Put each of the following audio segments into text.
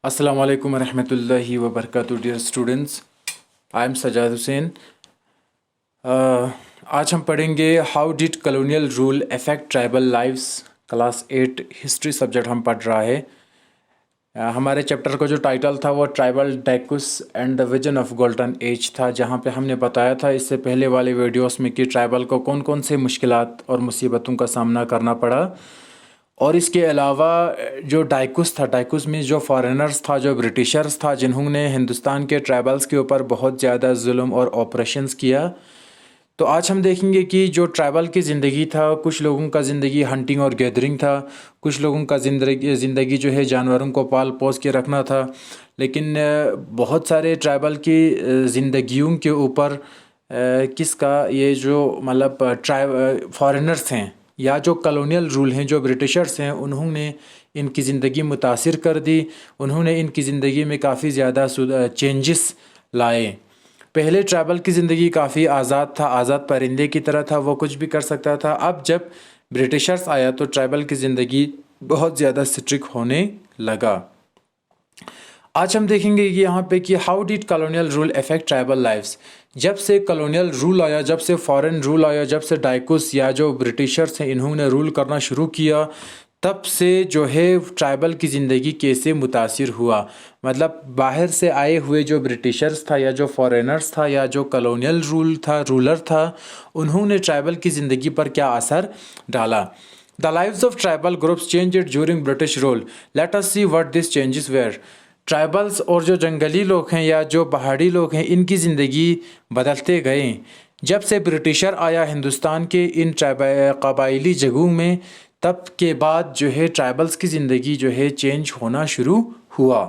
अस्सलाम वालेकुम रहमतुल्लाहि व बरकातुहू dear students. I am Sajad Hussain. आज हम पढ़ेंगे how did colonial rule affect tribal lives. Class 8 history subject हम पढ़ रहा है। हमारे चैप्टर का जो टाइटल था वो tribal Dikus and the vision of golden age था, जहाँ पे हमने बताया था इससे पहले वाले वीडियोस में कि ट्राइबल को कौन कौन से मुश्किलात और मुसीबतों का सामना करना पड़ा। और इसके अलावा जो डाइकुस था, डाइकुस में जो फॉरेनर्स था, जो ब्रिटिशर्स था, जिन्होंने हिंदुस्तान के ट्राइबल्स के ऊपर बहुत ज़्यादा जुल्म और ऑपरेशंस किया। तो आज हम देखेंगे कि जो ट्राइबल की ज़िंदगी था, कुछ लोगों का ज़िंदगी हंटिंग और गैदरिंग था, कुछ लोगों का ज़िंदगी जो है जानवरों को पाल पोस के रखना था। लेकिन बहुत सारे ट्राइबल की ज़िंदगियों के ऊपर किसका ये जो मतलब फॉरेनर्स हैं या जो कॉलोनियल रूल हैं, जो ब्रिटिशर्स हैं, उन्होंने इनकी ज़िंदगी मुतासिर कर दी। उन्होंने इनकी ज़िंदगी में काफ़ी ज़्यादा चेंजेस लाए। पहले ट्राइबल की ज़िंदगी काफ़ी आज़ाद था, आज़ाद परिंदे की तरह था, वो कुछ भी कर सकता था। अब जब ब्रिटिशर्स आया तो ट्राइबल की ज़िंदगी बहुत ज़्यादा स्ट्रिक्ट होने लगा। आज हम देखेंगे कि यहाँ पे कि how did colonial rule affect tribal lifes. जब से कॉलोनियल रूल आया, जब से फॉरेन रूल आया, जब से डाइकुस या जो ब्रिटिशर्स हैं इन्होंने रूल करना शुरू किया, तब से जो है ट्राइबल की ज़िंदगी कैसे मुतासिर हुआ। मतलब बाहर से आए हुए जो ब्रिटिशर्स था या जो फॉरेनर्स था या जो कॉलोनियल रूलर था, उन्होंने ट्राइबल की ज़िंदगी पर क्या असर डाला। The lives of tribal groups changed during British rule. Let us see what this changes were. Tribals और जो जंगली लोग हैं या जो पहाड़ी लोग हैं, इनकी ज़िंदगी बदलते गए जब से ब्रिटिशर आया हिंदुस्तान के इन कबायली जगहों में। तब के बाद जो है ट्राइबल्स की ज़िंदगी जो है चेंज होना शुरू हुआ।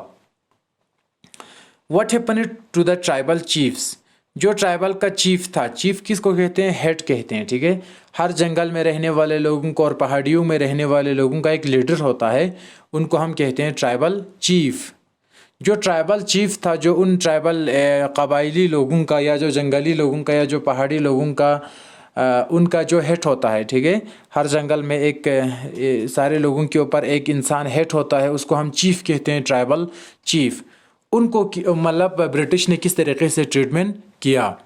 What happened to the tribal chiefs. जो ट्राइबल का चीफ था, चीफ किसको कहते हैं? हेड कहते हैं, ठीक है। हर जंगल में रहने वाले लोगों को और पहाड़ियों में रहने वाले लोगों का एक लीडर होता है, उनको हम कहते हैं ट्राइबल चीफ। जो ट्राइबल चीफ था, जो उन ट्राइबल कबायली लोगों का या जो जंगली लोगों का या जो पहाड़ी लोगों का उनका जो हेड होता है, ठीक है। हर जंगल में एक सारे लोगों के ऊपर एक इंसान हेड होता है, उसको हम चीफ कहते हैं, ट्राइबल चीफ। उनको मतलब ब्रिटिश ने किस तरीके से ट्रीटमेंट किया।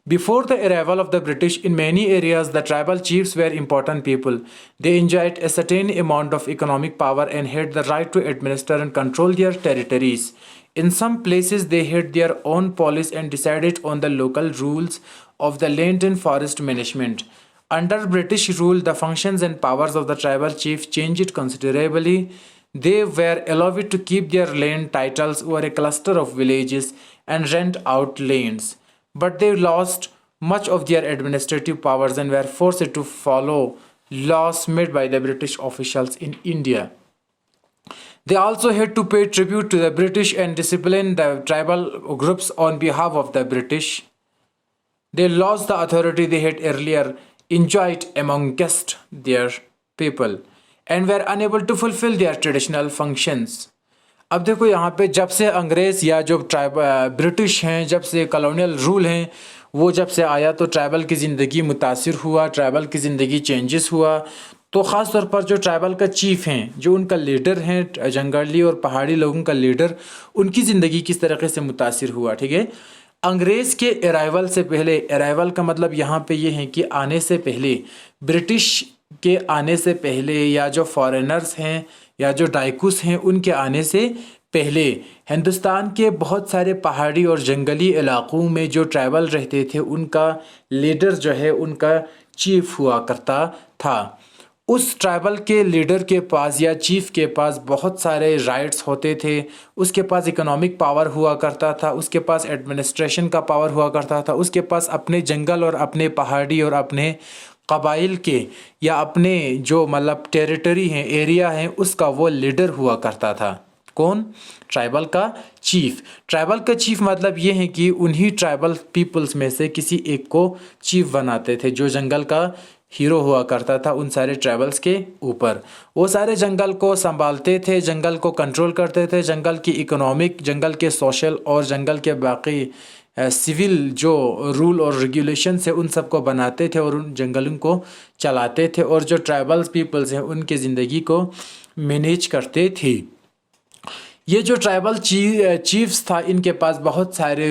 Before the arrival of the British, in many areas, the tribal chiefs were important people. They enjoyed a certain amount of economic power and had the right to administer and control their territories. In some places, they had their own police and decided on the local rules of the land and forest management. Under British rule, the functions and powers of the tribal chief changed considerably. They were allowed to keep their land titles over a cluster of villages and rent out lands, but they lost much of their administrative powers and were forced to follow laws made by the British officials in India. They also had to pay tribute to the British and discipline the tribal groups on behalf of the British. They lost the authority they had earlier enjoyed amongst their people and were unable to fulfill their traditional functions. अब देखो यहाँ पे जब से अंग्रेज़ या जो British हैं, जब से कॉलोनियल रूल हैं, वो जब से आया तो ट्राइबल की ज़िंदगी मुतासिर हुआ, ट्राइबल की ज़िंदगी चेंजेस हुआ। तो ख़ास तौर पर जो ट्राइबल का चीफ हैं, जो उनका लीडर हैं, जंगली और पहाड़ी लोगों का लीडर, उनकी ज़िंदगी किस तरीके से मुतासिर हुआ, ठीक है। अंग्रेज़ के अराइवल से पहले, अराइवल का मतलब यहाँ पे ये है कि आने से पहले, ब्रिटिश के आने से पहले या जो फॉरेनर्स हैं या जो डाइकुस हैं, उनके आने से पहले हिंदुस्तान के बहुत सारे पहाड़ी और जंगली इलाक़ों में जो ट्राइबल रहते थे, उनका लीडर जो है उनका चीफ हुआ करता था। उस ट्राइबल के लीडर के पास या चीफ के पास बहुत सारे राइट्स होते थे, उसके पास इकोनॉमिक पावर हुआ करता था, उसके पास एडमिनिस्ट्रेशन का पावर हुआ करता था, उसके पास अपने जंगल और अपने पहाड़ी और अपने कबाइल के या अपने जो मतलब टेरिटरी हैं, एरिया हैं, उसका वो लीडर हुआ करता था। कौन? ट्राइबल का चीफ। ट्राइबल का चीफ मतलब ये है कि उन्हीं ट्राइबल पीपल्स में से किसी एक को चीफ बनाते थे, जो जंगल का हीरो हुआ करता था उन सारे ट्राइबल्स के ऊपर। वो सारे जंगल को संभालते थे, जंगल को कंट्रोल करते थे, जंगल की इकोनॉमिक, जंगल के सोशल और जंगल के बाकी सिविल जो रूल और रेगुलेशंस है, उन सब को बनाते थे और उन जंगलों को चलाते थे, और जो ट्राइबल्स पीपल्स हैं उनकी ज़िंदगी को मैनेज करते थे। ये जो ट्राइबल चीफ्स था, इनके पास बहुत सारे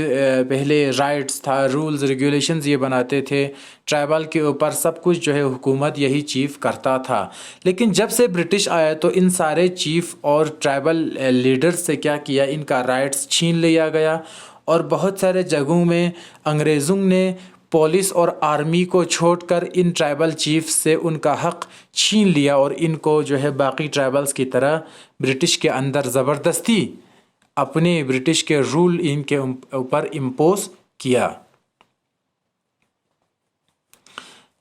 पहले राइट्स था, रूल्स रेगुलेशंस ये बनाते थे ट्राइबल के ऊपर, सब कुछ जो है हुकूमत यही चीफ करता था। लेकिन जब से ब्रिटिश आया तो इन सारे चीफ और ट्राइबल लीडर्स से क्या किया, इनका राइट्स छीन लिया गया और बहुत सारे जगहों में अंग्रेज़ों ने पुलिस और आर्मी को छोड़कर इन ट्राइबल चीफ्स से उनका हक छीन लिया और इनको जो है बाकी ट्राइबल्स की तरह ब्रिटिश के अंदर ज़बरदस्ती अपने ब्रिटिश के रूल इनके ऊपर इम्पोज किया।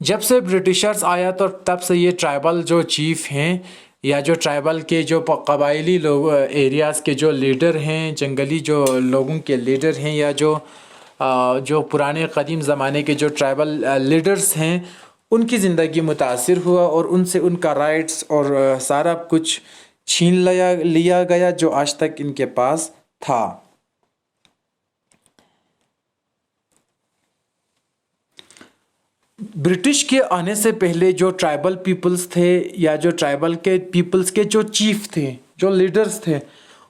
जब से ब्रिटिशर्स आया तो तब से ये ट्राइबल जो चीफ हैं या जो ट्राइबल के जो कबायली लोग एरियाज़ के जो लीडर हैं, जंगली जो लोगों के लीडर हैं, या जो पुराने कदीम ज़माने के जो ट्राइबल लीडर्स हैं, उनकी ज़िंदगी मुतासिर हुआ और उनसे उनका राइट्स और सारा कुछ छीन लिया गया जो आज तक इनके पास था। ब्रिटिश के आने से पहले जो ट्राइबल पीपल्स थे या जो ट्राइबल के पीपल्स के जो चीफ थे, जो लीडर्स थे,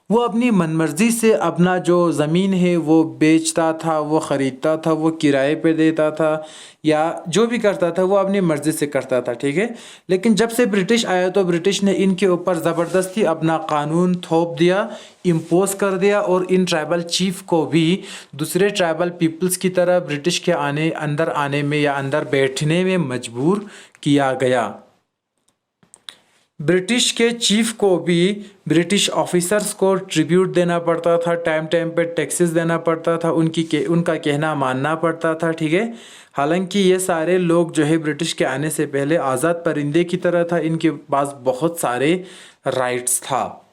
वो अपनी मनमर्जी से अपना जो ज़मीन है वो बेचता था, वो ख़रीदता था, वो किराए पे देता था या जो भी करता था वो अपनी मर्ज़ी से करता था, ठीक है। लेकिन जब से ब्रिटिश आया तो ब्रिटिश ने इनके ऊपर ज़बरदस्ती अपना कानून थोप दिया, इम्पोज कर दिया और इन ट्राइबल चीफ को भी दूसरे ट्राइबल पीपल्स की तरह ब्रिटिश के अंदर आने में या अंदर बैठने में मजबूर किया गया। ब्रिटिश के चीफ को भी ब्रिटिश ऑफिसर्स को ट्रिब्यूट देना पड़ता था, टाइम टाइम पे टैक्सेस देना पड़ता था, उनका कहना मानना पड़ता था, ठीक है। हालांकि ये सारे लोग जो है ब्रिटिश के आने से पहले आज़ाद परिंदे की तरह था, इनके पास बहुत सारे राइट्स था।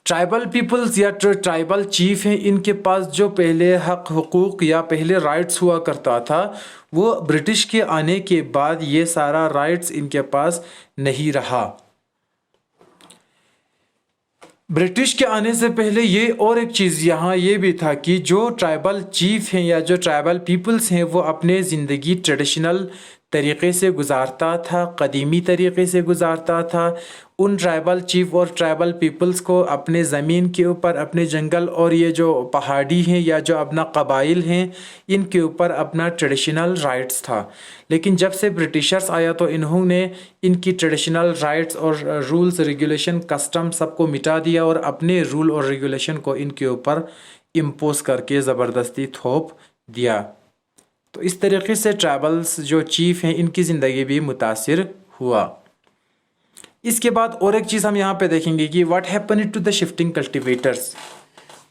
ट्राइबल पीपल्स या ट्राइबल चीफ हैं, इनके पास जो पहले हक हुकूक या पहले राइट्स हुआ करता था वो ब्रिटिश के आने के बाद ये सारा राइट्स इनके पास नहीं रहा। ब्रिटिश के आने से पहले ये और एक चीज़ यहाँ ये भी था कि जो ट्राइबल चीफ हैं या जो ट्राइबल पीपल्स हैं वो अपने ज़िंदगी ट्रेडिशनल तरीक़े से गुजारता था, कदीमी तरीक़े से गुजारता था। उन ट्राइबल चीफ और ट्राइबल पीपल्स को अपने ज़मीन के ऊपर, अपने जंगल और ये जो पहाड़ी हैं या जो अपना कबाइल हैं, इनके ऊपर अपना ट्रेडिशनल राइट्स था। लेकिन जब से ब्रिटिशर्स आया तो इन्होंने इनकी ट्रेडिशनल राइट्स और रूल्स रेगुलेशन कस्टम सबको मिटा दिया और अपने रूल और रेगुलेशन को इनके ऊपर इम्पोज करके ज़बरदस्ती थोप दिया। तो इस तरीके से ट्राइबल्स जो चीफ हैं इनकी ज़िंदगी भी मुतासिर हुआ। इसके बाद और एक चीज़ हम यहाँ पे देखेंगे कि what happened to the shifting cultivators.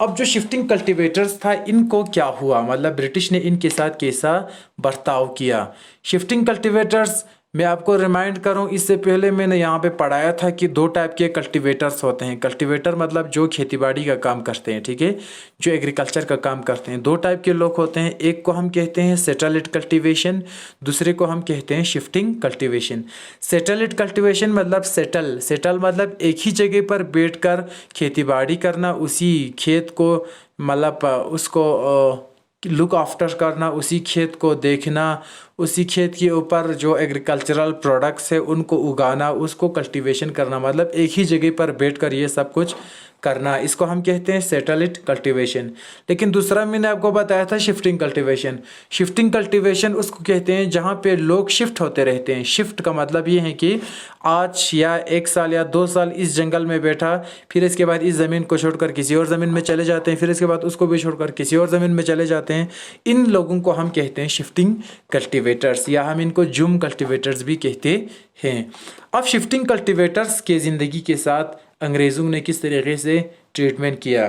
अब जो शिफ्टिंग कल्टीवेटर्स था इनको क्या हुआ, मतलब ब्रिटिश ने इनके साथ कैसा बर्ताव किया। शिफ्टिंग कल्टीवेटर्स मैं आपको रिमाइंड करूं, इससे पहले मैंने यहाँ पे पढ़ाया था कि दो टाइप के कल्टीवेटर्स होते हैं। कल्टीवेटर मतलब जो खेतीबाड़ी का काम करते हैं, ठीक है, जो एग्रीकल्चर का काम करते हैं। दो टाइप के लोग होते हैं, एक को हम कहते हैं सैटेलाइट कल्टीवेशन, दूसरे को हम कहते हैं शिफ्टिंग कल्टीवेशन। सैटेलाइट कल्टीवेशन मतलब सेटल मतलब एक ही जगह पर बैठकर खेतीबाड़ी करना, उसी खेत को मतलब उसको लुक आफ्टर करना, उसी खेत को देखना, उसी खेत के ऊपर जो एग्रीकल्चरल प्रोडक्ट्स है उनको उगाना, उसको कल्टीवेशन करना, मतलब एक ही जगह पर बैठकर ये सब कुछ करना, इसको हम कहते हैं सैटेलाइट कल्टीवेशन। लेकिन दूसरा मैंने आपको बताया था शिफ्टिंग कल्टीवेशन। शिफ्टिंग कल्टीवेशन उसको कहते हैं जहाँ पे लोग शिफ्ट होते रहते हैं। शिफ्ट का मतलब ये है कि आज या 1 साल या 2 साल इस जंगल में बैठा, फिर इसके बाद इस ज़मीन को छोड़कर किसी और ज़मीन में चले जाते हैं, फिर इसके बाद उसको भी छोड़कर किसी और ज़मीन में चले जाते हैं। इन लोगों को हम कहते हैं शिफ्टिंग कल्टीवेटर्स, या हम इनको जूम कल्टीवेटर्स भी कहते हैं। अब शिफ्टिंग कल्टीवेटर्स के ज़िंदगी के साथ अंग्रेज़ों ने किस तरीके से ट्रीटमेंट किया,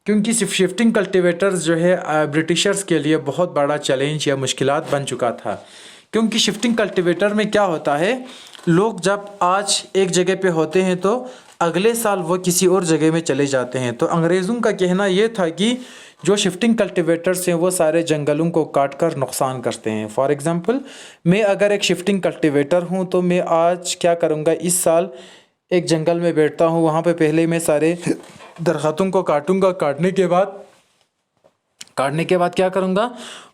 क्योंकि शिफ्टिंग कल्टीवेटर्स जो है ब्रिटिशर्स के लिए बहुत बड़ा चैलेंज या मुश्किलात बन चुका था। क्योंकि शिफ्टिंग कल्टीवेटर में क्या होता है, लोग जब आज एक जगह पे होते हैं तो अगले साल वो किसी और जगह में चले जाते हैं। तो अंग्रेज़ों का कहना ये था कि जो शिफ्टिंग कल्टीवेटर्स हैं वो सारे जंगलों को काट कर नुकसान करते हैं। फॉर एग्ज़ाम्पल, मैं अगर एक शिफ्टिंग कल्टीवेटर हूँ तो मैं आज क्या करूँगा, इस साल एक जंगल में बैठता हूँ, वहाँ पे पहले मैं सारे दरख्तों को काटूँगा, काटने के बाद काटने के बाद क्या करूँगा,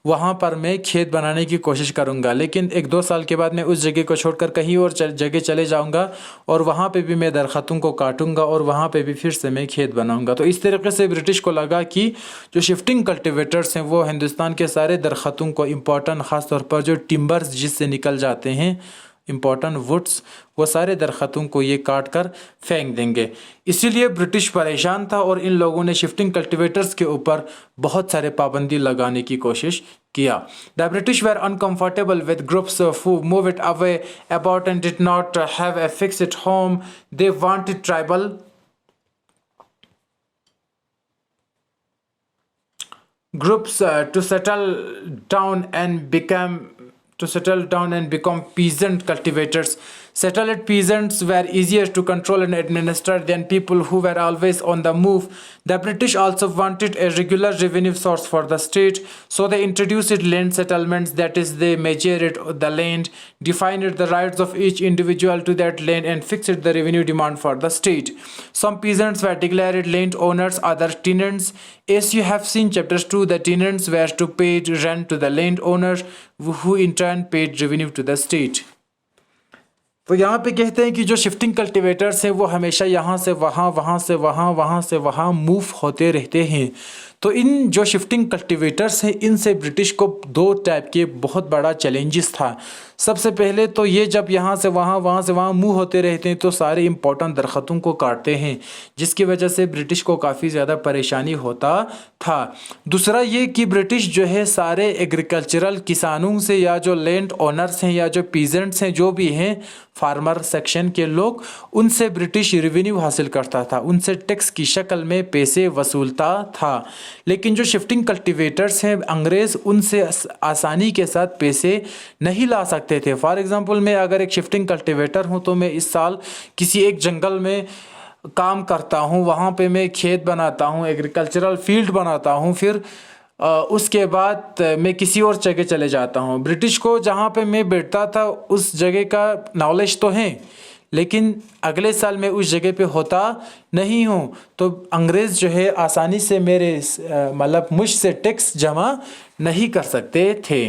वहाँ पर मैं खेत बनाने की कोशिश करूँगा, लेकिन 1-2 साल के बाद मैं उस जगह को छोड़कर कहीं और जगह चले जाऊँगा और वहाँ पे भी मैं दरख्तों को काटूँगा और वहाँ पे भी फिर से मैं खेत बनाऊँगा। तो इस तरीके से ब्रिटिश को लगा कि जो शिफ्टिंग कल्टीवेटर्स हैं वो हिंदुस्तान के सारे दरख्तों को इम्पोर्टेंट, ख़ास तौर पर जो टिम्बर्स जिससे निकल जाते हैं, इम्पोर्टेंट वुड्स, वो सारे दरख्तों को ये काट कर फेंक देंगे। इसीलिए ब्रिटिश परेशान था और इन लोगों ने शिफ्टिंग कल्टीवेटर्स के ऊपर बहुत सारे पाबंदी लगाने की कोशिश किया। The British were uncomfortable with groups who move it away about and did not have a fixed home. They wanted tribal groups to settle down and become peasant cultivators. Settled peasants were easier to control and administer than people who were always on the move. The British also wanted a regular revenue source for the state, so they introduced land settlements, that is, they measured the land, defined the rights of each individual to that land, and fixed the revenue demand for the state. Some peasants were declared land owners, others tenants. As you have seen chapters 2, the tenants were to pay rent to the landowners, who in turn paid revenue to the state. तो यहाँ पे कहते हैं कि जो shifting cultivators हैं वो हमेशा यहाँ से वहाँ, वहाँ से वहाँ, वहाँ से वहाँ मूव होते रहते हैं। तो इन जो शिफ्टिंग कल्टीवेटर्स हैं इनसे ब्रिटिश को 2 टाइप के बहुत बड़ा चैलेंजेस था। सबसे पहले तो ये जब यहाँ से वहाँ, वहाँ से वहाँ मूव होते रहते हैं तो सारे इम्पोर्टेंट दरख्तों को काटते हैं, जिसकी वजह से ब्रिटिश को काफ़ी ज़्यादा परेशानी होता था। दूसरा ये कि ब्रिटिश जो है सारे एग्रीकल्चरल किसानों से, या जो लैंड ओनर्स हैं या जो पीजेंट्स हैं, जो भी हैं फार्मर सेक्शन के लोग, उनसे ब्रिटिश रेवेन्यू हासिल करता था, उनसे टैक्स की शक्ल में पैसे वसूलता था। लेकिन जो शिफ्टिंग कल्टीवेटर्स हैं अंग्रेज़ उनसे आसानी के साथ पैसे नहीं ला सकते थे। फॉर एग्ज़ाम्पल मैं अगर एक शिफ्टिंग कल्टीवेटर हूँ तो मैं इस साल किसी एक जंगल में काम करता हूँ, वहाँ पे मैं खेत बनाता हूँ, एग्रीकल्चरल फील्ड बनाता हूँ, फिर उसके बाद मैं किसी और जगह चले जाता हूँ। ब्रिटिश को जहाँ पे मैं बैठता था उस जगह का नॉलेज तो है, लेकिन अगले साल मैं उस जगह पे होता नहीं हूँ, तो अंग्रेज़ जो है आसानी से मेरे मतलब मुझसे टैक्स जमा नहीं कर सकते थे।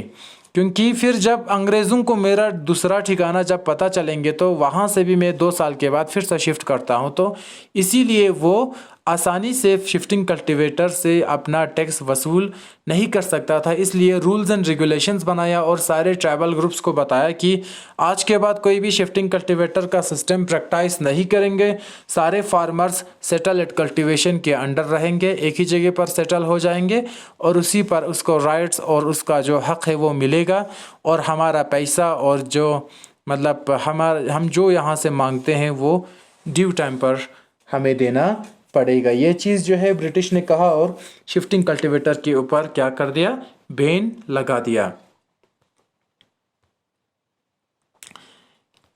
क्योंकि फिर जब अंग्रेज़ों को मेरा दूसरा ठिकाना जब पता चलेंगे तो वहाँ से भी मैं 2 साल के बाद फिर से शिफ्ट करता हूँ, तो इसीलिए वो आसानी से शिफ्टिंग कल्टीवेटर से अपना टैक्स वसूल नहीं कर सकता था। इसलिए रूल्स एंड रेगुलेशंस बनाया और सारे ट्राइबल ग्रुप्स को बताया कि आज के बाद कोई भी शिफ्टिंग कल्टीवेटर का सिस्टम प्रैक्टिस नहीं करेंगे, सारे फार्मर्स सेटल्ड कल्टीवेशन के अंडर रहेंगे, एक ही जगह पर सेटल हो जाएंगे और उसी पर उसको राइट्स और उसका जो हक़ है वो मिलेगा, और हमारा पैसा और जो मतलब हम जो यहाँ से मांगते हैं वो ड्यू टाइम पर हमें देना पड़ेगा। ये चीज़ जो है ब्रिटिश ने कहा और शिफ्टिंग कल्टीवेटर के ऊपर क्या कर दिया, बैन लगा दिया।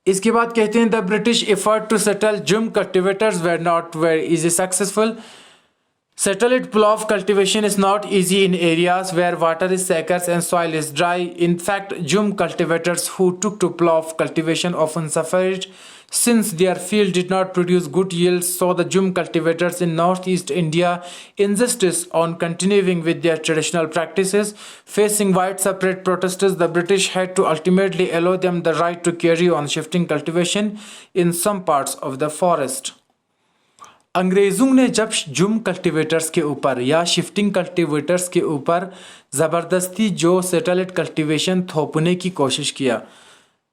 इसके बाद कहते हैं the British effort to settle jhum cultivators were not very easy successful. Settled plough cultivation is not easy in areas where water is scarce and soil is dry. In fact, Jum cultivators who took to plough cultivation often suffered since their field did not produce good yields. So the Jum cultivators in northeast India insisted on continuing with their traditional practices. Facing widespread protests, the British had to ultimately allow them the right to carry on shifting cultivation in some parts of the forest. अंग्रेज़ों ने जब जुम cultivators के ऊपर या shifting cultivators के ऊपर ज़बरदस्ती जो सेटल्ड कल्टीवेशन थोपने की कोशिश किया,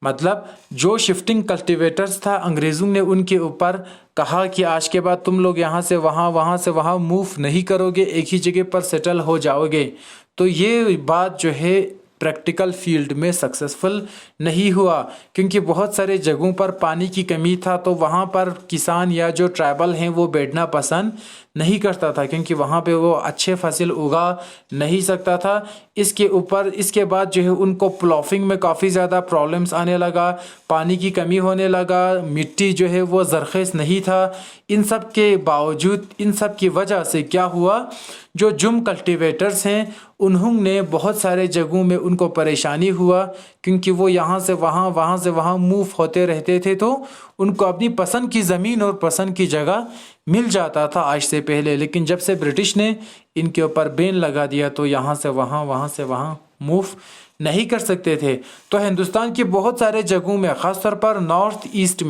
मतलब जो शिफ्टिंग कल्टीवेटर्स था अंग्रेज़ों ने उनके ऊपर कहा कि आज के बाद तुम लोग यहाँ से वहाँ, वहाँ से वहाँ मूव नहीं करोगे, एक ही जगह पर सेटल हो जाओगे। तो ये बात जो है प्रैक्टिकल फील्ड में सक्सेसफुल नहीं हुआ, क्योंकि बहुत सारे जगहों पर पानी की कमी था, तो वहाँ पर किसान या जो ट्राइबल हैं वो बैठना पसंद नहीं करता था, क्योंकि वहाँ पे वो अच्छे फसल उगा नहीं सकता था। इसके बाद जो है उनको प्लॉफिंग में काफ़ी ज़्यादा प्रॉब्लम्स आने लगा, पानी की कमी होने लगा, मिट्टी जो है वो ज़रख़ेज़ नहीं था। इन सब के बावजूद, इन सब की वजह से क्या हुआ, जो जुम कल्टीवेटर्स हैं उन्होंने बहुत सारे जगहों में उनको परेशानी हुआ, क्योंकि वो यहाँ से वहाँ मूव होते रहते थे, तो उनको अपनी पसंद की ज़मीन और पसंद की जगह मिल जाता था आज से पहले। लेकिन जब से ब्रिटिश ने इनके ऊपर बैन लगा दिया तो यहाँ से वहाँ मूव नहीं कर सकते थे। तो हिंदुस्तान की बहुत सारे जगहों में, ख़ासतौर पर नॉर्थ ईस्ट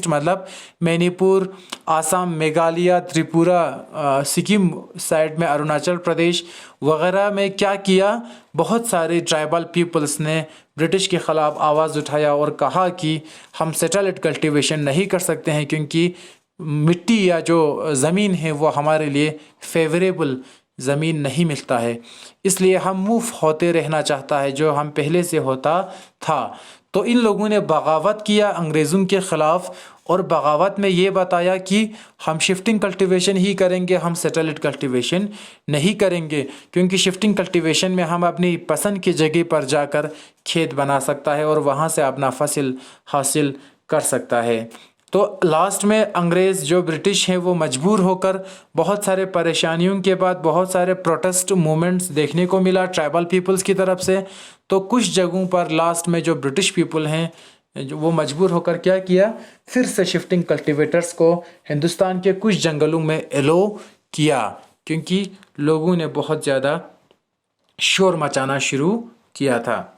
मतलब मणिपुर, आसाम, मेघालय, त्रिपुरा, सिक्किम साइड में, अरुणाचल प्रदेश वगैरह में क्या किया, बहुत सारे ट्राइबल पीपल्स ने ब्रिटिश के ख़िलाफ़ आवाज़ उठाया और कहा कि हम सैटेलाइट कल्टीवेशन नहीं कर सकते हैं, क्योंकि मिट्टी या जो ज़मीन है वो हमारे लिए फेवरेबल ज़मीन नहीं मिलता है, इसलिए हम मूव होते रहना चाहता है जो हम पहले से होता था। तो इन लोगों ने बगावत किया अंग्रेज़ों के ख़िलाफ़, और बगावत में ये बताया कि हम शिफ्टिंग कल्टीवेशन ही करेंगे, हम सैटेलाइट कल्टीवेशन नहीं करेंगे, क्योंकि शिफ्टिंग कल्टीवेशन में हम अपनी पसंद की जगह पर जाकर खेत बना सकता है और वहाँ से अपना फसल हासिल कर सकता है। तो लास्ट में अंग्रेज़ जो ब्रिटिश हैं वो मजबूर होकर, बहुत सारे परेशानियों के बाद, बहुत सारे प्रोटेस्ट मूवमेंट्स देखने को मिला ट्राइबल पीपल्स की तरफ से, तो कुछ जगहों पर लास्ट में जो ब्रिटिश पीपल हैं जो वो मजबूर होकर क्या किया, फिर से शिफ्टिंग कल्टीवेटर्स को हिंदुस्तान के कुछ जंगलों में एलो किया, क्योंकि लोगों ने बहुत ज़्यादा शोर मचाना शुरू किया था।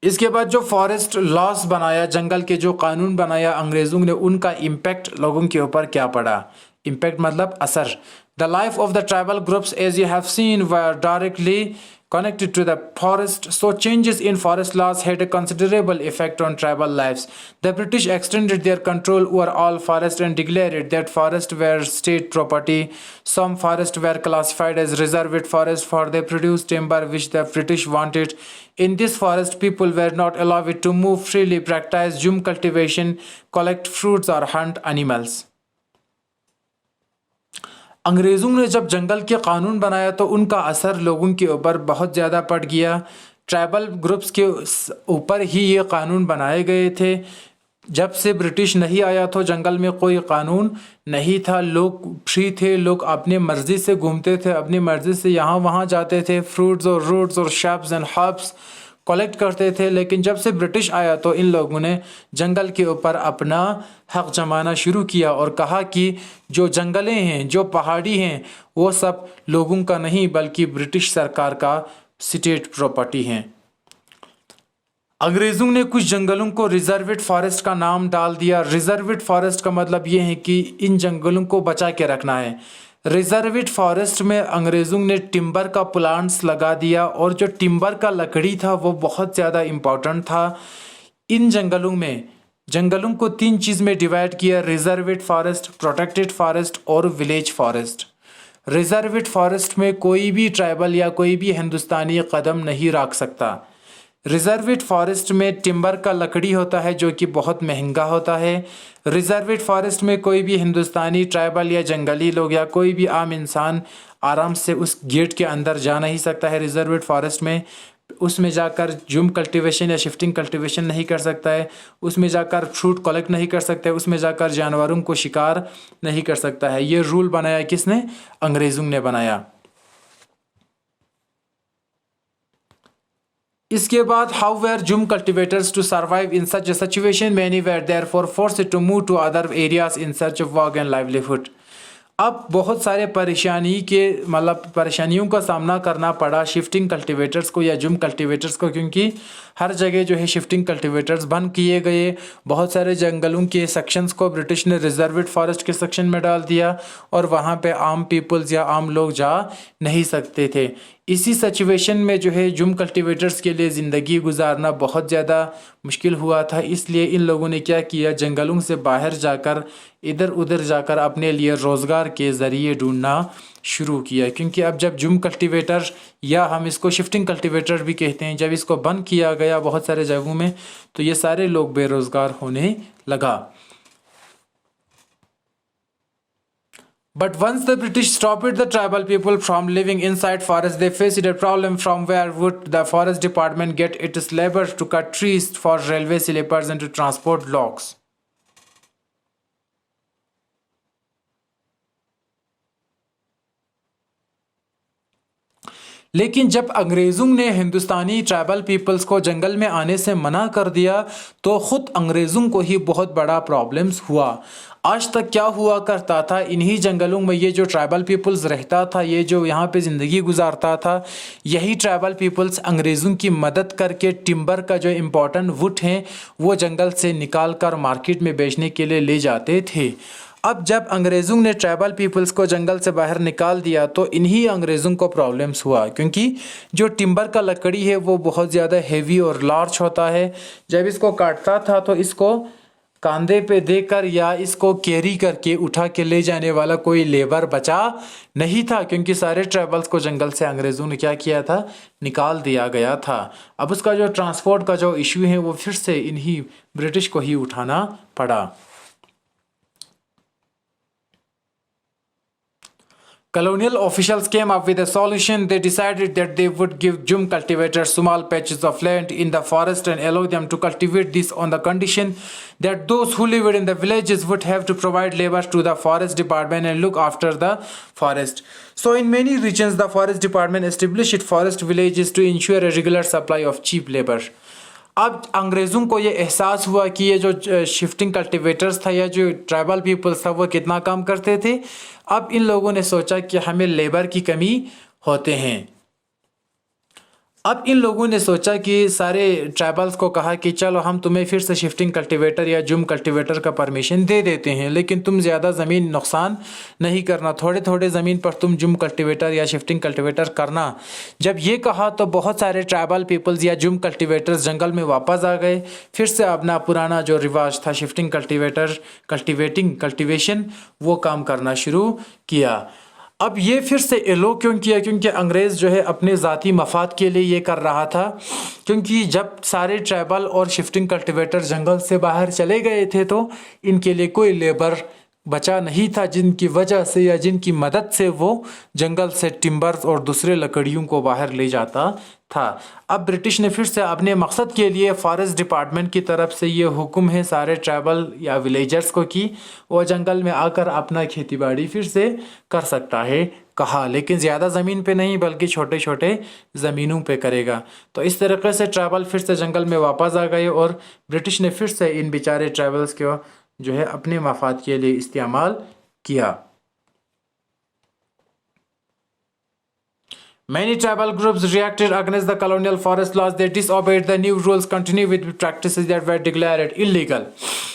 इसके बाद जो फॉरेस्ट लॉस बनाया, जंगल के जो कानून बनाया अंग्रेज़ों ने, उनका इम्पैक्ट लोगों के ऊपर क्या पड़ा। इम्पैक्ट मतलब असर। The life of the tribal groups as you have seen were directly connected to the forest, so changes in forest laws had a considerable effect on tribal lives. The British extended their control over all forests and declared that forests were state property. Some forests were classified as reserved forests for they produced timber which the British wanted. In this forest, people were not allowed to move freely, practice jhum cultivation, collect fruits or hunt animals. अंग्रेज़ों ने जब जंगल के कानून बनाया तो उनका असर लोगों के ऊपर बहुत ज़्यादा पड़ गया। ट्राइबल ग्रुप्स के ऊपर ही ये कानून बनाए गए थे। जब से ब्रिटिश नहीं आया तो जंगल में कोई कानून नहीं था, लोग फ्री थे, लोग अपने मर्ज़ी से घूमते थे, अपनी मर्ज़ी से यहाँ वहाँ जाते थे, फ्रूट्स और रूट्स और शब्स एंड हर्ब्स कलेक्ट करते थे। लेकिन जब से ब्रिटिश आया तो इन लोगों ने जंगल के ऊपर अपना हक जमाना शुरू किया और कहा कि जो जंगलें हैं, जो पहाड़ी हैं, वो सब लोगों का नहीं बल्कि ब्रिटिश सरकार का स्टेट प्रॉपर्टी हैं। अंग्रेज़ों ने कुछ जंगलों को रिजर्वेड फॉरेस्ट का नाम डाल दिया। रिजर्वेड फॉरेस्ट का मतलब ये है कि इन जंगलों को बचा के रखना है। रिजर्वेड फॉरेस्ट में अंग्रेज़ों ने टिम्बर का प्लांट्स लगा दिया, और जो टिम्बर का लकड़ी था वो बहुत ज़्यादा इम्पोर्टेंट था। इन जंगलों को 3 चीज़ में डिवाइड किया: रिजर्वेड फॉरेस्ट, प्रोटेक्टेड फॉरेस्ट और विलेज फॉरेस्ट। रिजर्वेड फॉरेस्ट में कोई भी ट्राइबल या कोई भी हिंदुस्तानी कदम नहीं रख सकता। रिजर्वेड फॉरेस्ट में टिम्बर का लकड़ी होता है जो कि बहुत महंगा होता है। रिजर्वेड फॉरेस्ट में कोई भी हिंदुस्तानी ट्राइबल या जंगली लोग या कोई भी आम इंसान आराम से उस गेट के अंदर जा नहीं सकता है। रिजर्वेड फॉरेस्ट में उसमें जाकर जूम कल्टीवेशन या शिफ्टिंग कल्टीवेशन नहीं कर सकता है, उसमें जाकर फ्रूट कलेक्ट नहीं कर सकता है, उसमें जाकर जानवरों को शिकार नहीं कर सकता है। ये रूल बनाया किसने? अंग्रेज़ों ने बनाया। इसके बाद how were jhum cultivators to survive in such a situation, many were therefore forced to move to other areas in search of work and livelihood. अब बहुत सारे परेशानियों का सामना करना पड़ा शिफ्टिंग कल्टीवेटर्स को या जूम कल्टीवेटर्स को, क्योंकि हर जगह जो है शिफ्टिंग कल्टीवेटर्स बंद किए गए। बहुत सारे जंगलों के सेक्शंस को ब्रिटिश ने रिजर्वेड फॉरेस्ट के सेक्शन में डाल दिया और वहाँ पे आम पीपल्स या आम लोग जा नहीं सकते थे। इसी सिचुएशन में जो है जूम कल्टीवेटर्स के लिए ज़िंदगी गुजारना बहुत ज़्यादा मुश्किल हुआ था। इसलिए इन लोगों ने क्या किया, जंगलों से बाहर जाकर इधर उधर जाकर अपने लिए रोज़गार के ज़रिए ढूंढना शुरू किया। क्योंकि अब जब जूम कल्टीवेटर या हम इसको शिफ्टिंग कल्टीवेटर भी कहते हैं, जब इसको बंद किया गया बहुत सारे जगहों में, तो ये सारे लोग बेरोज़गार होने लगा। But once the British stopped the tribal people from living inside forests, they faced a problem from where would the forest department get its labor to cut trees for railway sleepers and to transport logs. लेकिन जब अंग्रेज़ों ने हिंदुस्तानी tribal peoples को जंगल में आने से मना कर दिया तो ख़ुद अंग्रेज़ों को ही बहुत बड़ा प्रॉब्लम्स हुआ। आज तक क्या हुआ करता था, इन्हीं जंगलों में ये जो ट्राइबल पीपल्स रहता था, ये जो यहाँ पे ज़िंदगी गुजारता था, यही ट्राइबल पीपल्स अंग्रेज़ों की मदद करके टिम्बर का जो इम्पोर्टेंट वुड हैं वो जंगल से निकाल कर मार्केट में बेचने के लिए ले जाते थे। अब जब अंग्रेज़ों ने ट्राइबल पीपल्स को जंगल से बाहर निकाल दिया तो इन्हीं अंग्रेज़ों को प्रॉब्लम्स हुआ, क्योंकि जो टिम्बर का लकड़ी है वो बहुत ज़्यादा हेवी और लार्ज होता है। जब इसको काटता था तो इसको कंधे पे देकर या इसको कैरी करके उठा के ले जाने वाला कोई लेबर बचा नहीं था, क्योंकि सारे ट्राइबल्स को जंगल से अंग्रेज़ों ने क्या किया था, निकाल दिया गया था। अब उसका जो ट्रांसपोर्ट का जो इशू है वो फिर से इन्हीं ब्रिटिश को ही उठाना पड़ा। Colonial officials came up with a solution. They decided that they would give Jum cultivators small patches of land in the forest and allow them to cultivate this on the condition that those who lived in the villages would have to provide labor to the forest department and look after the forest. So in many regions, the forest department established forest villages to ensure a regular supply of cheap labor. अब अंग्रेज़ों को ये एहसास हुआ कि ये जो shifting cultivators था या जो ट्राइबल पीपल्स था वो कितना काम करते थे। अब इन लोगों ने सोचा कि हमें लेबर की कमी होते हैं। अब इन लोगों ने सोचा कि सारे ट्राइबल्स को कहा कि चलो हम तुम्हें फिर से शिफ्टिंग कल्टीवेटर या जुम कल्टीवेटर का परमिशन दे देते हैं, लेकिन तुम ज़्यादा ज़मीन नुकसान नहीं करना, थोड़े थोड़े ज़मीन पर तुम जुम कल्टीवेटर या शिफ्टिंग कल्टीवेटर करना। जब ये कहा तो बहुत सारे ट्राइबल पीपल्स या जुम कल्टीवेटर्स जंगल में वापस आ गए, फिर से अपना पुराना जो रिवाज था शिफ्टिंग कल्टीवेशन वो काम करना शुरू किया। अब ये फिर से एलो क्यों किया, क्योंकि अंग्रेज़ जो है अपने ज़ाती मफाद के लिए ये कर रहा था, क्योंकि जब सारे ट्राइबल और शिफ्टिंग कल्टीवेटर जंगल से बाहर चले गए थे तो इनके लिए कोई लेबर बचा नहीं था, जिनकी वजह से या जिनकी मदद से वो जंगल से टिम्बर्स और दूसरे लकड़ियों को बाहर ले जाता था। अब ब्रिटिश ने फिर से अपने मकसद के लिए फॉरेस्ट डिपार्टमेंट की तरफ से ये हुक्म है सारे ट्राइबल या विलेजर्स को कि वो जंगल में आकर अपना खेतीबाड़ी फिर से कर सकता है कहा, लेकिन ज़्यादा ज़मीन पे नहीं बल्कि छोटे छोटे ज़मीनों पे करेगा। तो इस तरीके से ट्राइबल फिर से जंगल में वापस आ गए और ब्रिटिश ने फिर से इन बेचारे ट्राइबल्स को जो है अपने मफाद के लिए इस्तेमाल किया। Many tribal groups reacted against the colonial forest laws. They disobeyed the new rules, continued with practices that were declared illegal,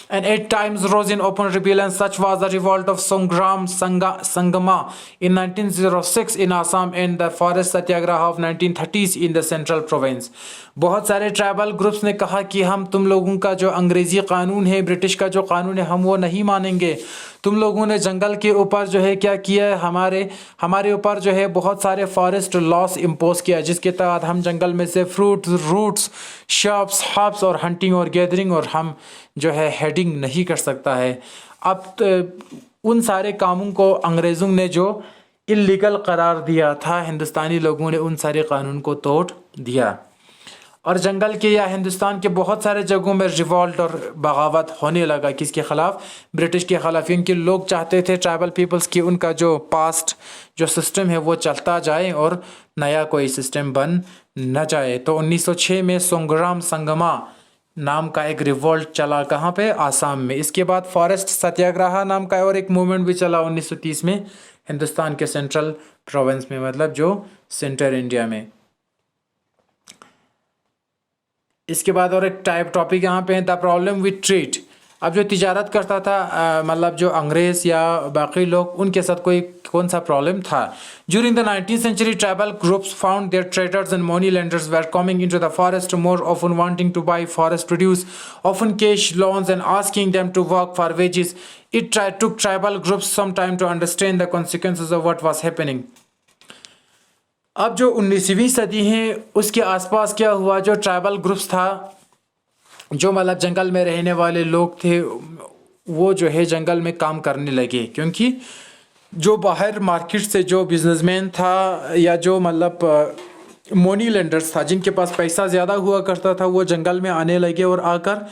and at times rose in open rebellion. Such was the revolt of Songram Sangama in 1906 in Assam and the forest satyagraha of 1930s in the central province. बहुत सारे tribal groups ने कहा कि हम तुम लोगों का जो अंग्रेज़ी कानून है, ब्रिटिश का जो कानून है, हम वो नहीं मानेंगे। तुम लोगों ने जंगल के ऊपर जो है क्या किया है, हमारे ऊपर जो है बहुत सारे फॉरेस्ट लॉस इम्पोज किया, जिसके तहत हम जंगल में से फ्रूट्स, रूट्स, शॉप्स, हब्स और हंटिंग और गैदरिंग और हम जो है हेडिंग नहीं कर सकता है। अब तो उन सारे कामों को अंग्रेज़ों ने जो इल्लीगल करार दिया था, हिंदुस्तानी लोगों ने उन सारे कानून को तोड़ दिया और जंगल के या हिंदुस्तान के बहुत सारे जगहों में रिवॉल्ट और बगावत होने लगा। किसके ख़िलाफ़? ब्रिटिश के ख़िलाफ़, क्योंकि लोग चाहते थे ट्राइबल पीपल्स की उनका जो पास्ट जो सिस्टम है वो चलता जाए और नया कोई सिस्टम बन न जाए। तो 1906 में सोंगराम संगमा नाम का एक रिवॉल्ट चला, कहाँ पे? आसाम में। इसके बाद फॉरेस्ट सत्याग्रह नाम का और एक मूवमेंट भी चला 1930 में हिंदुस्तान के सेंट्रल प्रोविंस में, मतलब जो सेंटर इंडिया में। इसके बाद और एक टॉपिक यहाँ पे है द प्रॉब्लम विथ ट्रेड। अब जो तिजारत करता था मतलब जो अंग्रेज़ या बाकी लोग, उनके साथ कौन सा प्रॉब्लम था? During the 19th century, tribal groups found their traders and money lenders were coming into the forest more often, wanting to buy forest produce, often cash loans and asking them to work for wages. It took tribal groups some time to understand the consequences of what was happening. अब जो 19वीं सदी है उसके आसपास क्या हुआ, जो ट्राइबल ग्रुप्स था, जो मतलब जंगल में रहने वाले लोग थे, वो जो है जंगल में काम करने लगे, क्योंकि जो बाहर मार्केट से जो बिजनेसमैन था या जो मतलब मनी लेंडर्स था, जिनके पास पैसा ज़्यादा हुआ करता था, वो जंगल में आने लगे और आकर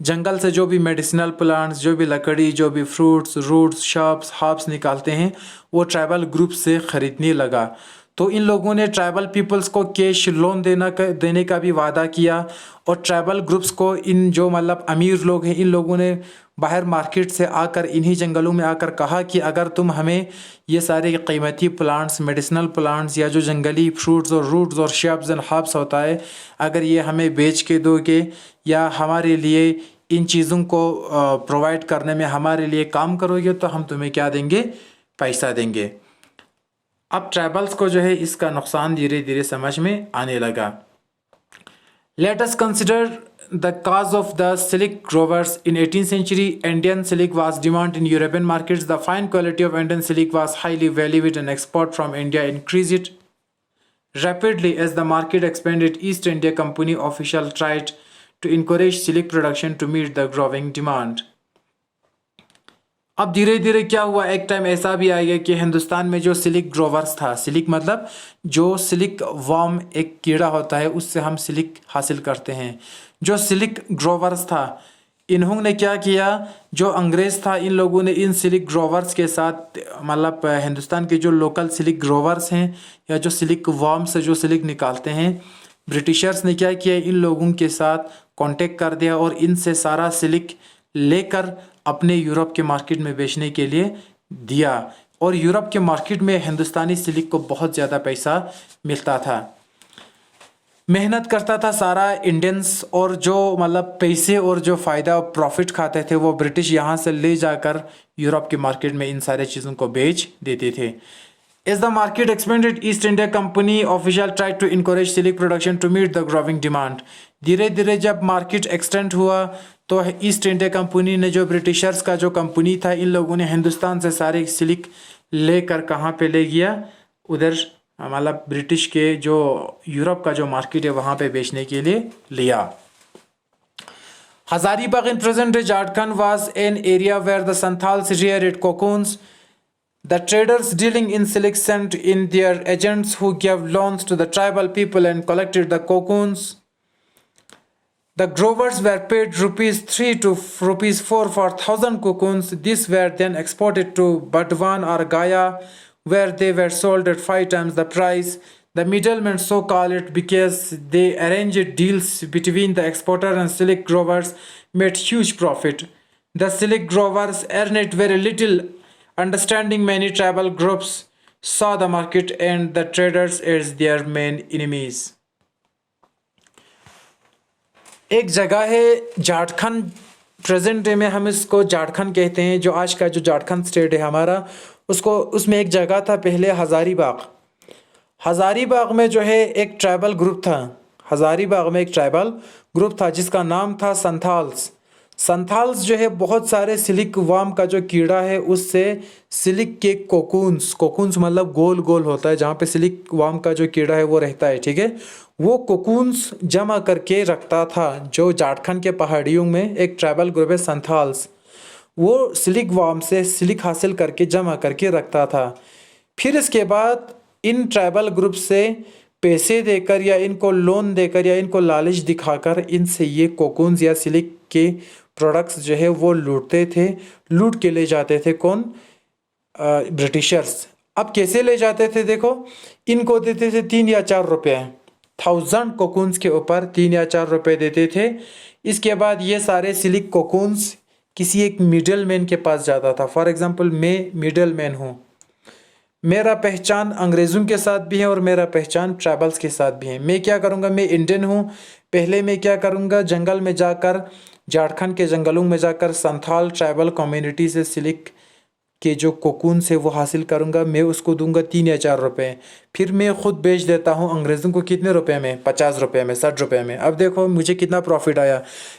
जंगल से जो भी मेडिसिनल प्लांट्स, जो भी लकड़ी, जो भी फ्रूट्स, रूट्स, शॉप्स, हर्ब्स निकालते हैं, वो ट्राइबल ग्रुप से ख़रीदने लगा। तो इन लोगों ने ट्राइबल पीपल्स को कैश लोन देने का भी वादा किया, और ट्राइबल ग्रुप्स को, इन जो मतलब अमीर लोग हैं, इन लोगों ने बाहर मार्केट से आकर इन्हीं जंगलों में आकर कहा कि अगर तुम हमें ये सारे कीमती प्लांट्स, मेडिसिनल प्लांट्स, या जो जंगली फ्रूट्स और रूट्स और श्रब्स एंड हर्ब्स होता है, अगर ये हमें बेच के दोगे या हमारे लिए इन चीज़ों को प्रोवाइड करने में हमारे लिए काम करोगे, तो हम तुम्हें क्या देंगे, पैसा देंगे। अब ट्राइबल्स को जो है इसका नुकसान धीरे धीरे समझ में आने लगा। Let us consider the cause of the silk growers in 18th century. Indian silk was demand in European markets. The fine quality of Indian silk was highly valued, and export from India increased rapidly as the market expanded. East India Company officials tried to encourage silk production to meet the growing demand. अब धीरे धीरे क्या हुआ, एक time ऐसा भी आ गया कि हिंदुस्तान में जो सिल्क ग्रोवर्स था, सिल्क मतलब जो सिल्क वर्म एक कीड़ा होता है, उससे हम सिल्क हासिल करते हैं, जो सिल्क ग्रोवर्स था, इन्होंने क्या किया, जो अंग्रेज़ था, इन लोगों ने इन सिल्क ग्रोवर्स के साथ, मतलब हिंदुस्तान के जो लोकल सिल्क ग्रोवर्स हैं या जो सिल्क वर्म से जो सिल्क निकालते हैं, ब्रिटिशर्स ने क्या किया, इन लोगों के साथ कांटेक्ट कर दिया और इनसे सारा सिल्क लेकर अपने यूरोप के मार्केट में बेचने के लिए दिया, और यूरोप के मार्केट में हिंदुस्तानी सिल्क को बहुत ज़्यादा पैसा मिलता था। मेहनत करता था सारा इंडियंस, और जो मतलब पैसे और जो फ़ायदा और प्रॉफिट खाते थे वो ब्रिटिश यहाँ से ले जाकर यूरोप के मार्केट में इन सारे चीज़ों को बेच देते थे। As the market expanded, East India Company official tried to encourage silk production to meet the growing demand. धीरे धीरे जब मार्केट एक्सटेंड हुआ तो ईस्ट इंडिया कंपनी ने, जो ब्रिटिशर्स का जो कंपनी था, इन लोगों ने हिंदुस्तान से सारे सिल्क लेकर कहाँ पे ले गया, उधर मतलब ब्रिटिश के जो यूरोप का जो मार्केट है वहाँ पे बेचने के लिए लिया। Hazaribagh in present day Jharkhand was an area where the Santals reared cocoons. The traders dealing in silk sent in their agents who gave loans to the tribal people and collected the cocoons. The growers were paid ₹3 to ₹4 for 1,000 cocoons. These were then exported to Burdwan or Gaya, where they were sold at 5 times the price. The middlemen, so called it because they arranged deals between the exporter and silk growers, made huge profit. The silk growers earned very little. Understanding many tribal groups saw the market and the traders as their main enemies. एक जगह है Jharkhand, present day में हम इसको झारखंड कहते हैं, जो आज का जो झारखंड स्टेट है हमारा, उसको, उसमें एक जगह था पहले हजारीबाग। हजारीबाग में जो है एक ट्राइबल ग्रुप था, हजारीबाग में एक ट्राइबल ग्रुप था जिसका नाम था संथाल्स। संथाल्स जो है बहुत सारे सिल्क वर्म का जो कीड़ा है उससे सिल्क के कोकून्स, कोकून्स मतलब गोल गोल होता है जहाँ पे सिल्क वर्म का जो कीड़ा है वो रहता है, ठीक है, वो कोकून्स जमा करके रखता था। जो झारखंड के पहाड़ियों में एक ट्राइबल ग्रुप है संथाल्स, वो सिल्क वर्म से सिल्क हासिल करके जमा करके रखता था। फिर इसके बाद इन ट्राइबल ग्रुप से पैसे देकर या इनको लोन देकर या इनको लालच दिखाकर इनसे ये कोकून्स या सिल्क के प्रोडक्ट्स जो है वो लूटते थे, लूट के ले जाते थे कौन, ब्रिटिशर्स। अब कैसे ले जाते थे, देखो, इनको देते थे 3 या 4 रुपये, 1000 कोकून्स के ऊपर 3 या 4 रुपये देते थे। इसके बाद ये सारे सिल्क कोकून्स किसी एक मिडल मैन के पास जाता था। फॉर एग्जांपल मैं मिडल मैन हूँ, मेरा पहचान अंग्रेज़ों के साथ भी है और मेरा पहचान ट्राइबल्स के साथ भी है। मैं क्या करूँगा, मैं इंडियन हूँ, पहले मैं क्या करूँगा, जंगल में जाकर, झारखंड के जंगलों में जाकर संथाल ट्राइबल कम्युनिटी से सिल्क के जो कोकून से वो हासिल करूँगा, मैं उसको दूंगा 3 या 4 रुपये। फिर मैं ख़ुद बेच देता हूँ अंग्रेज़ों को कितने रुपए में, 50 रुपये में, 60 रुपये में। अब देखो मुझे कितना प्रॉफिट आया।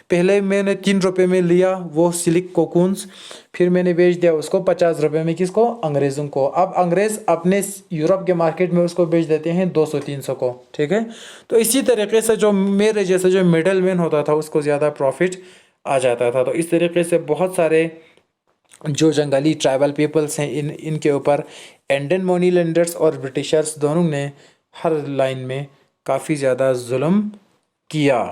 पहले मैंने 3 रुपये में लिया वो सिल्क कोकून्स, फिर मैंने बेच दिया उसको 50 रुपये में, किसको, अंग्रेज़ों को। अब अंग्रेज़ अपने यूरोप के मार्केट में उसको बेच देते हैं 200-300 को, ठीक है। तो इसी तरीके से जो मेरे जैसे जो मिडल मैन होता था उसको ज़्यादा प्रॉफिट आ जाता था। तो इस तरीके से बहुत सारे जो जंगली ट्राइबल पीपल्स हैं इनके ऊपर इंडियन मनी लेंडर्स और ब्रिटिशर्स दोनों ने हर लाइन में काफ़ी ज़्यादा जुल्म किया।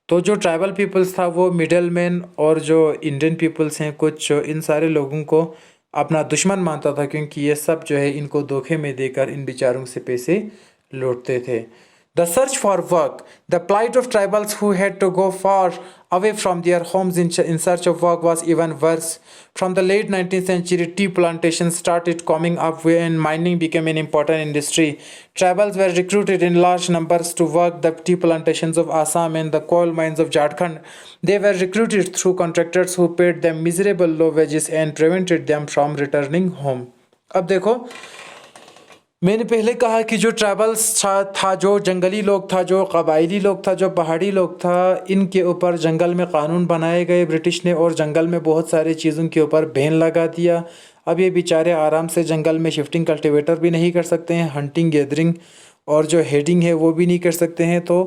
तो जो ट्राइबल पीपल्स था वो मिडल मैन और जो इंडियन पीपल्स हैं कुछ, इन सारे लोगों को अपना दुश्मन मानता था, क्योंकि ये सब जो है इनको धोखे में देकर इन बेचारों से पैसे लूटते थे। The search for work, the plight of tribals who had to go far away from their homes in search of work was even worse. From the late 19th century, tea plantations started coming up when mining became an important industry. Tribals were recruited in large numbers to work the tea plantations of Assam and the coal mines of Jharkhand. They were recruited through contractors who paid them miserable low wages and prevented them from returning home. अब देखो, मैंने पहले कहा कि जो tribals था, जो जंगली लोग था, जो कबायली लोग था, जो पहाड़ी लोग था, इनके ऊपर जंगल में कानून बनाए गए ब्रिटिश ने और जंगल में बहुत सारे चीज़ों के ऊपर बैन लगा दिया। अब ये बेचारे आराम से जंगल में शिफ्टिंग कल्टीवेटर भी नहीं कर सकते हैं, हंटिंग गैदरिंग और जो हेडिंग है वो भी नहीं कर सकते हैं। तो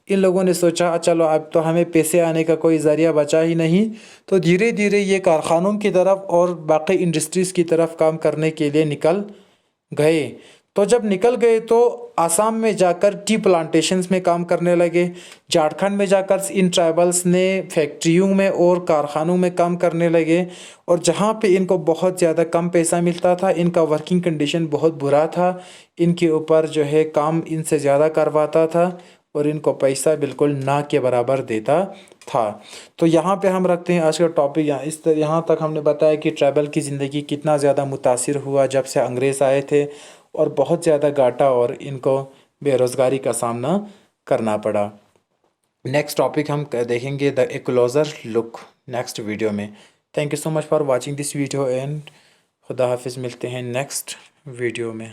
इन लोगों ने सोचा चलो अब तो हमें पैसे आने का कोई ज़रिया बचा ही नहीं, तो धीरे धीरे ये कारखानों की तरफ और बाकी इंडस्ट्रीज़ की तरफ काम करने के लिए निकल गए। तो जब निकल गए तो आसाम में जाकर टी प्लांटेशंस में काम करने लगे, झारखंड में जाकर इन ट्राइबल्स ने फैक्ट्रियों में और कारखानों में काम करने लगे। और जहाँ पे इनको बहुत ज़्यादा कम पैसा मिलता था, इनका वर्किंग कंडीशन बहुत बुरा था, इनके ऊपर जो है काम इनसे ज़्यादा करवाता था और इनको पैसा बिल्कुल ना के बराबर देता था। तो यहाँ पे हम रखते हैं आज का टॉपिक। यहाँ तक हमने बताया कि ट्राइबल की ज़िंदगी कितना ज़्यादा मुतासिर हुआ जब से अंग्रेज़ आए थे, और बहुत ज़्यादा घाटा और इनको बेरोज़गारी का सामना करना पड़ा। नेक्स्ट टॉपिक हम देखेंगे the a closer look next video में। Thank you so much for watching this video and खुदा हाफिज़। मिलते हैं नेक्स्ट वीडियो में।